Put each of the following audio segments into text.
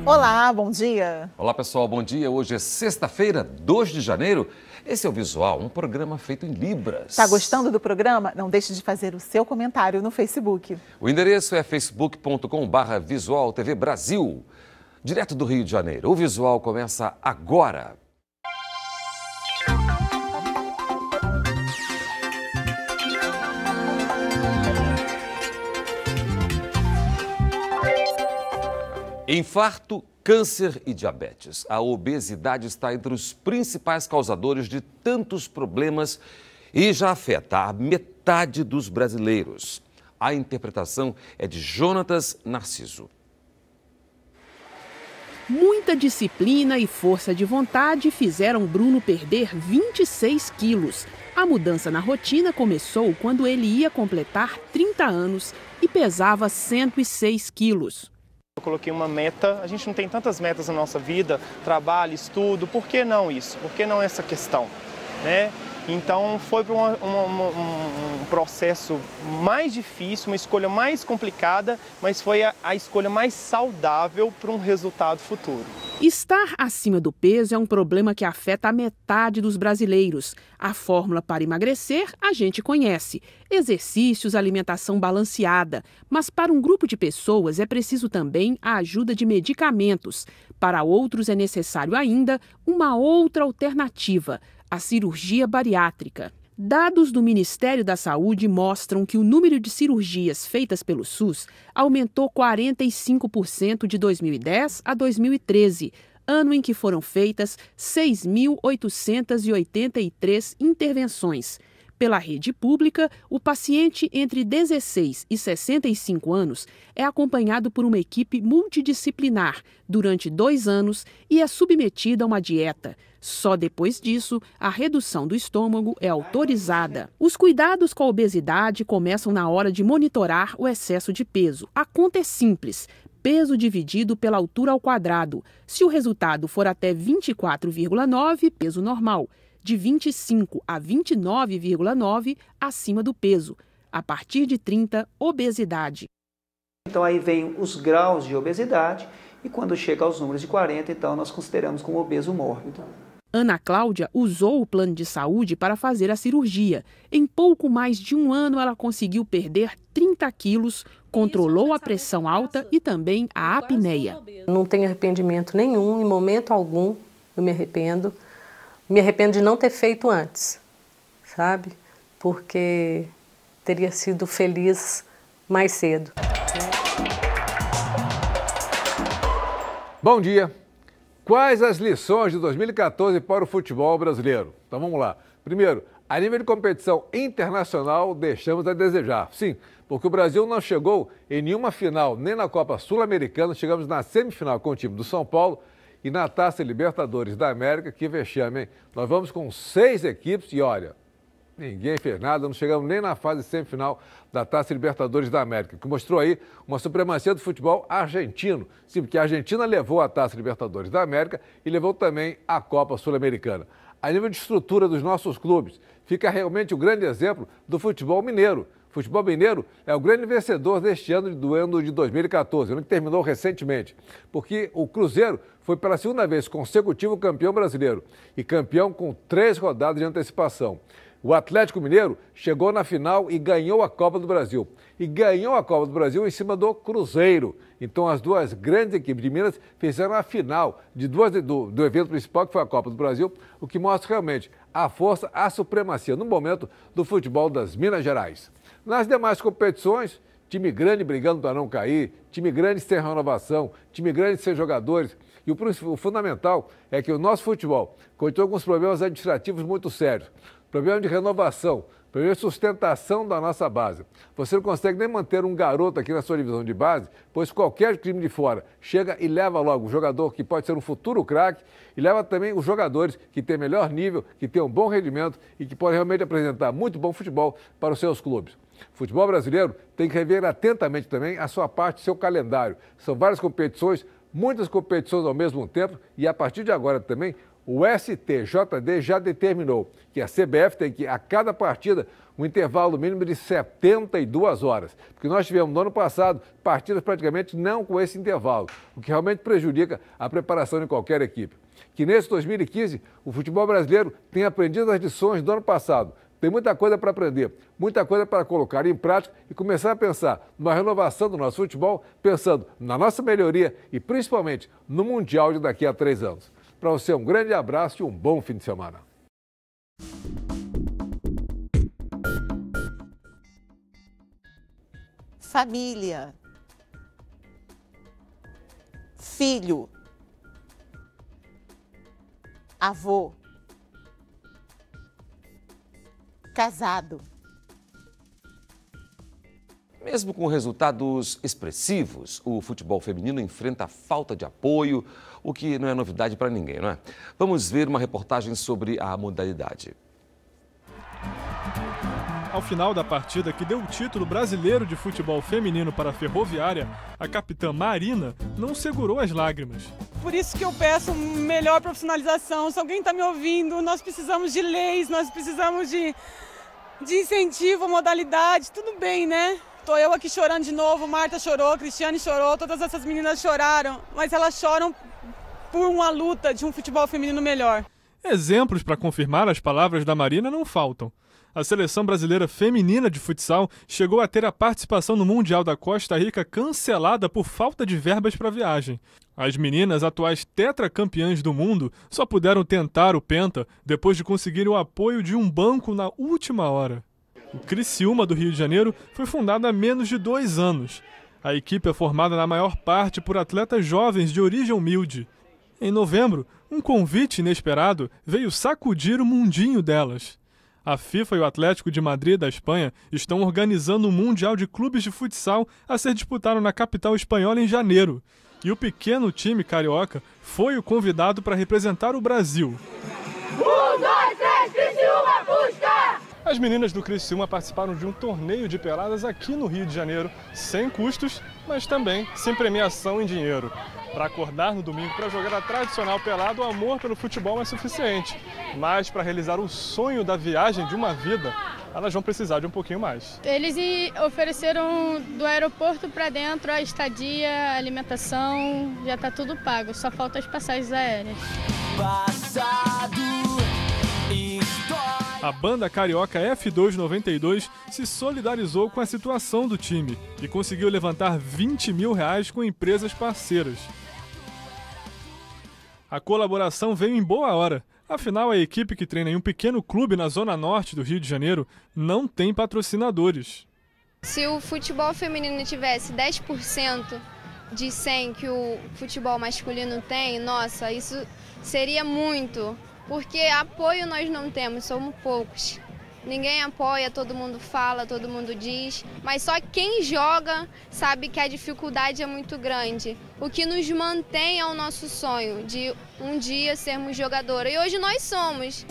Olá, bom dia. Olá pessoal, bom dia. Hoje é sexta-feira, 2 de janeiro. Esse é o Visual, um programa feito em Libras. Tá gostando do programa? Não deixe de fazer o seu comentário no Facebook. O endereço é facebook.com/Visual TV Brasil. Direto do Rio de Janeiro. O Visual começa agora. Infarto, câncer e diabetes. A obesidade está entre os principais causadores de tantos problemas e já afeta a metade dos brasileiros. A interpretação é de Jonatas Narciso. Muita disciplina e força de vontade fizeram Bruno perder 26 quilos. A mudança na rotina começou quando ele ia completar 30 anos e pesava 106 quilos. Eu coloquei uma meta, a gente não tem tantas metas na nossa vida, trabalho, estudo, por que não isso? Por que não essa questão? Né? Então foi para um processo mais difícil, uma escolha mais complicada, mas foi a escolha mais saudável para um resultado futuro. Estar acima do peso é um problema que afeta a metade dos brasileiros. A fórmula para emagrecer a gente conhece: exercícios, alimentação balanceada. Mas para um grupo de pessoas é preciso também a ajuda de medicamentos. Para outros é necessário ainda uma outra alternativa: a cirurgia bariátrica. Dados do Ministério da Saúde mostram que o número de cirurgias feitas pelo SUS aumentou 45% de 2010 a 2013, ano em que foram feitas 6.883 intervenções. Pela rede pública, o paciente entre 16 e 65 anos é acompanhado por uma equipe multidisciplinar durante 2 anos e é submetido a uma dieta. Só depois disso, a redução do estômago é autorizada. Os cuidados com a obesidade começam na hora de monitorar o excesso de peso. A conta é simples: peso dividido pela altura ao quadrado. Se o resultado for até 24,9, peso normal. De 25 a 29,9, acima do peso. A partir de 30, obesidade. Então aí vem os graus de obesidade e quando chega aos números de 40, então nós consideramos como obeso mórbido. Ana Cláudia usou o plano de saúde para fazer a cirurgia. Em pouco mais de 1 ano, ela conseguiu perder 30 quilos, controlou a pressão alta e também a apneia. Não tenho arrependimento nenhum, em momento algum eu me arrependo. Me arrependo de não ter feito antes, sabe? Porque teria sido feliz mais cedo. Bom dia! Quais as lições de 2014 para o futebol brasileiro? Então vamos lá. Primeiro, a nível de competição internacional, deixamos a desejar. Sim, porque o Brasil não chegou em nenhuma final, nem na Copa Sul-Americana. Chegamos na semifinal com o time do São Paulo e na Taça Libertadores da América. Que vexame, hein? Nós vamos com 6 equipes e olha, ninguém fez nada, não chegamos nem na fase semifinal da Taça Libertadores da América, que mostrou aí uma supremacia do futebol argentino. Sim, porque a Argentina levou a Taça Libertadores da América e levou também a Copa Sul-Americana. A nível de estrutura dos nossos clubes, fica realmente o grande exemplo do futebol mineiro. O futebol mineiro é o grande vencedor deste ano, do ano de 2014, ano que terminou recentemente, porque o Cruzeiro foi pela segunda vez consecutivo campeão brasileiro e campeão com 3 rodadas de antecipação. O Atlético Mineiro chegou na final e ganhou a Copa do Brasil. E ganhou a Copa do Brasil em cima do Cruzeiro. Então as duas grandes equipes de Minas fizeram a final do evento principal, que foi a Copa do Brasil, o que mostra realmente a força, a supremacia no momento do futebol das Minas Gerais. Nas demais competições, time grande brigando para não cair, time grande sem renovação, time grande sem jogadores. E o fundamental é que o nosso futebol continua com os problemas administrativos muito sérios. Problema de renovação, problema de sustentação da nossa base. Você não consegue nem manter um garoto aqui na sua divisão de base, pois qualquer time de fora chega e leva logo um jogador que pode ser um futuro craque e leva também os jogadores que têm melhor nível, que têm um bom rendimento e que podem realmente apresentar muito bom futebol para os seus clubes. O futebol brasileiro tem que rever atentamente também a sua parte, seu calendário. São várias competições, muitas competições ao mesmo tempo e a partir de agora também o STJD já determinou que a CBF tem que, a cada partida, um intervalo mínimo de 72 horas. Porque nós tivemos no ano passado partidas praticamente não com esse intervalo, o que realmente prejudica a preparação de qualquer equipe. Que nesse 2015, o futebol brasileiro tem aprendido as lições do ano passado. Tem muita coisa para aprender, muita coisa para colocar em prática e começar a pensar numa renovação do nosso futebol, pensando na nossa melhoria e principalmente no Mundial de daqui a 3 anos. Para você, um grande abraço e um bom fim de semana. Família. Filho. Avô. Casado. Mesmo com resultados expressivos, o futebol feminino enfrenta a falta de apoio, o que não é novidade para ninguém, não é? Vamos ver uma reportagem sobre a modalidade. Ao final da partida que deu o título brasileiro de futebol feminino para a Ferroviária, a capitã Marina não segurou as lágrimas. Por isso que eu peço melhor profissionalização. Se alguém está me ouvindo, nós precisamos de leis, nós precisamos de incentivo, modalidade, tudo bem, né? Tô eu aqui chorando de novo, Marta chorou, Cristiane chorou, todas essas meninas choraram, mas elas choram por uma luta de um futebol feminino melhor. Exemplos para confirmar as palavras da Marina não faltam. A seleção brasileira feminina de futsal chegou a ter a participação no Mundial da Costa Rica cancelada por falta de verbas para viagem. As meninas, atuais tetracampeãs do mundo, só puderam tentar o penta depois de conseguir o apoio de um banco na última hora. O Criciúma do Rio de Janeiro foi fundado há menos de 2 anos. A equipe é formada na maior parte por atletas jovens de origem humilde. Em novembro, um convite inesperado veio sacudir o mundinho delas. A FIFA e o Atlético de Madrid da Espanha estão organizando um Mundial de Clubes de Futsal a ser disputado na capital espanhola em janeiro. E o pequeno time carioca foi o convidado para representar o Brasil. 1, 2, 3, Criciúma, busca! As meninas do Criciúma participaram de um torneio de peladas aqui no Rio de Janeiro, sem custos, mas também sem premiação em dinheiro. Para acordar no domingo para jogar a tradicional pelada, o amor pelo futebol é suficiente. Mas para realizar o sonho da viagem de uma vida, elas vão precisar de um pouquinho mais. Eles ofereceram do aeroporto para dentro a estadia, a alimentação, já está tudo pago, só falta as passagens aéreas. A banda carioca F292 se solidarizou com a situação do time e conseguiu levantar R$20 mil com empresas parceiras. A colaboração veio em boa hora. Afinal, a equipe que treina em um pequeno clube na zona norte do Rio de Janeiro não tem patrocinadores. Se o futebol feminino tivesse 10% de 100 que o futebol masculino tem, nossa, isso seria muito. Porque apoio nós não temos, somos poucos. Ninguém apoia, todo mundo fala, todo mundo diz, mas só quem joga sabe que a dificuldade é muito grande. O que nos mantém é o nosso sonho de um dia sermos jogadora, e hoje nós somos.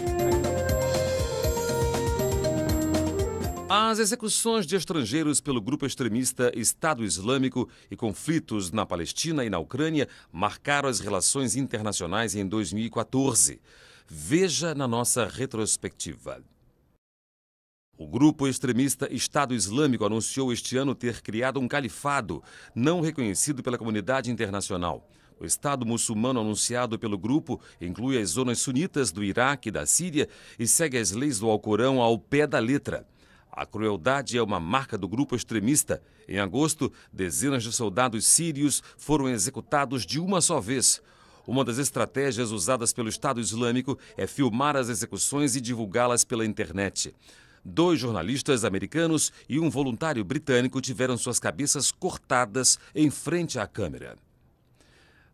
As execuções de estrangeiros pelo grupo extremista Estado Islâmico e conflitos na Palestina e na Ucrânia marcaram as relações internacionais em 2014. Veja na nossa retrospectiva. O grupo extremista Estado Islâmico anunciou este ano ter criado um califado não reconhecido pela comunidade internacional. O Estado muçulmano anunciado pelo grupo inclui as zonas sunitas do Iraque e da Síria e segue as leis do Alcorão ao pé da letra. A crueldade é uma marca do grupo extremista. Em agosto, dezenas de soldados sírios foram executados de uma só vez. Uma das estratégias usadas pelo Estado Islâmico é filmar as execuções e divulgá-las pela internet. 2 jornalistas americanos e um voluntário britânico tiveram suas cabeças cortadas em frente à câmera.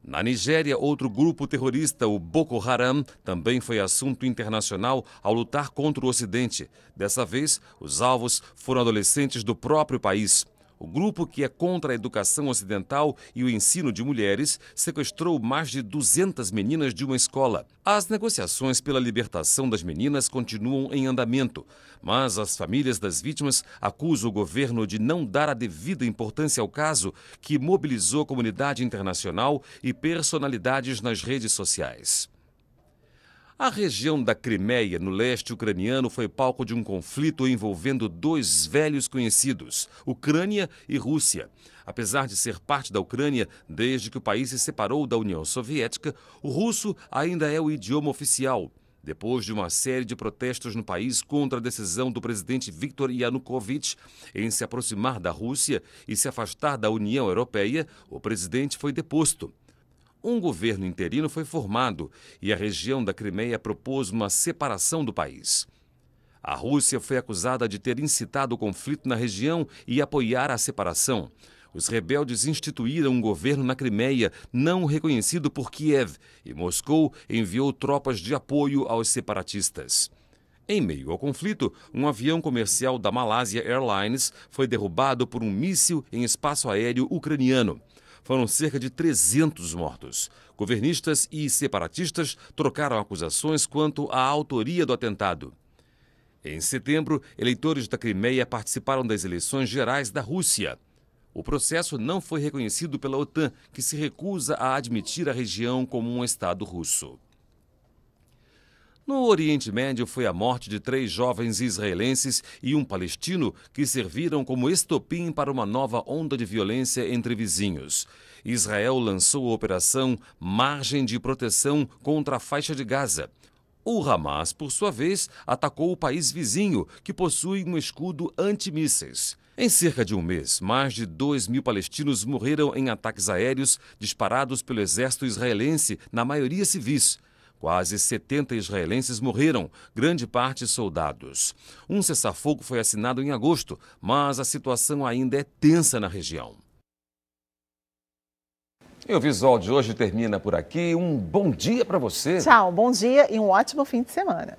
Na Nigéria, outro grupo terrorista, o Boko Haram, também foi assunto internacional ao lutar contra o Ocidente. Dessa vez, os alvos foram adolescentes do próprio país. O grupo, que é contra a educação ocidental e o ensino de mulheres, sequestrou mais de 200 meninas de uma escola. As negociações pela libertação das meninas continuam em andamento, mas as famílias das vítimas acusam o governo de não dar a devida importância ao caso, que mobilizou a comunidade internacional e personalidades nas redes sociais. A região da Crimeia, no leste ucraniano, foi palco de um conflito envolvendo dois velhos conhecidos, Ucrânia e Rússia. Apesar de ser parte da Ucrânia desde que o país se separou da União Soviética, o russo ainda é o idioma oficial. Depois de uma série de protestos no país contra a decisão do presidente Viktor Yanukovych em se aproximar da Rússia e se afastar da União Europeia, o presidente foi deposto. Um governo interino foi formado e a região da Crimeia propôs uma separação do país. A Rússia foi acusada de ter incitado o conflito na região e apoiar a separação. Os rebeldes instituíram um governo na Crimeia, não reconhecido por Kiev, e Moscou enviou tropas de apoio aos separatistas. Em meio ao conflito, um avião comercial da Malaysia Airlines foi derrubado por um míssil em espaço aéreo ucraniano. Foram cerca de 300 mortos. Governistas e separatistas trocaram acusações quanto à autoria do atentado. Em setembro, eleitores da Crimeia participaram das eleições gerais da Rússia. O processo não foi reconhecido pela OTAN, que se recusa a admitir a região como um estado russo. No Oriente Médio foi a morte de 3 jovens israelenses e um palestino que serviram como estopim para uma nova onda de violência entre vizinhos. Israel lançou a operação Margem de Proteção contra a faixa de Gaza. O Hamas, por sua vez, atacou o país vizinho, que possui um escudo antimísseis. Em cerca de um mês, mais de 2.000 palestinos morreram em ataques aéreos disparados pelo exército israelense, na maioria civis. Quase 70 israelenses morreram, grande parte soldados. Um cessar-fogo foi assinado em agosto, mas a situação ainda é tensa na região. E o Visual de hoje termina por aqui. Um bom dia para você. Tchau, bom dia e um ótimo fim de semana.